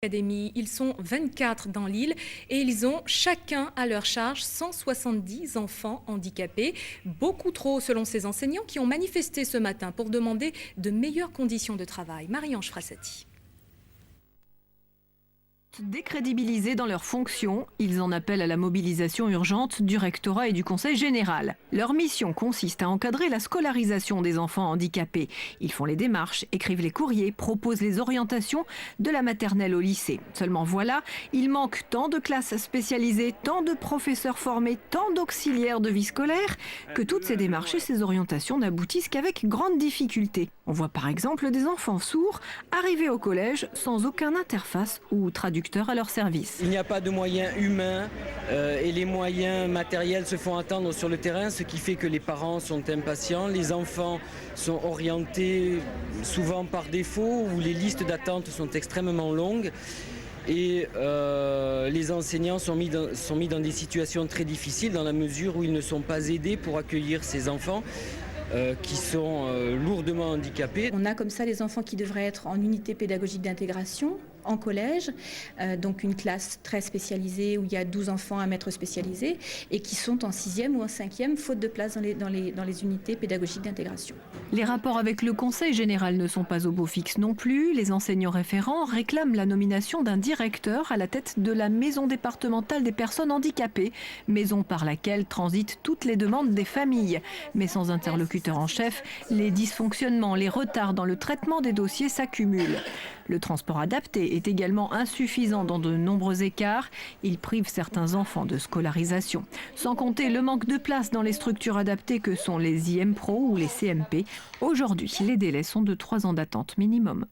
Académie. Ils sont 24 dans l'île et ils ont chacun à leur charge 170 enfants handicapés. Beaucoup trop selon ces enseignants qui ont manifesté ce matin pour demander de meilleures conditions de travail. Marie-Ange Frassati. Décrédibilisés dans leurs fonctions, ils en appellent à la mobilisation urgente du rectorat et du conseil général. Leur mission consiste à encadrer la scolarisation des enfants handicapés. Ils font les démarches, écrivent les courriers, proposent les orientations de la maternelle au lycée. Seulement voilà, il manque tant de classes spécialisées, tant de professeurs formés, tant d'auxiliaires de vie scolaire, que toutes ces démarches et ces orientations n'aboutissent qu'avec grande difficulté. On voit par exemple des enfants sourds arriver au collège sans aucune interface ou traducteur à leur service. Il n'y a pas de moyens humains et les moyens matériels se font attendre sur le terrain, ce qui fait que les parents sont impatients, les enfants sont orientés souvent par défaut, où les listes d'attente sont extrêmement longues. Et les enseignants sont mis dans des situations très difficiles dans la mesure où ils ne sont pas aidés pour accueillir ces enfants qui sont lourdement handicapés. On a comme ça les enfants qui devraient être en unité pédagogique d'intégration en collège, donc une classe très spécialisée où il y a 12 enfants à maître spécialisé et qui sont en 6e ou en 5e faute de place dans les unités pédagogiques d'intégration. Les rapports avec le conseil général ne sont pas au beau fixe non plus. Les enseignants référents réclament la nomination d'un directeur à la tête de la maison départementale des personnes handicapées, maison par laquelle transitent toutes les demandes des familles. Mais sans interlocuteur en chef, les dysfonctionnements, les retards dans le traitement des dossiers s'accumulent. Le transport adapté est également insuffisant dans de nombreux écarts. Il prive certains enfants de scolarisation. Sans compter le manque de place dans les structures adaptées que sont les IMPRO ou les CMP. Aujourd'hui, les délais sont de 3 ans d'attente minimum.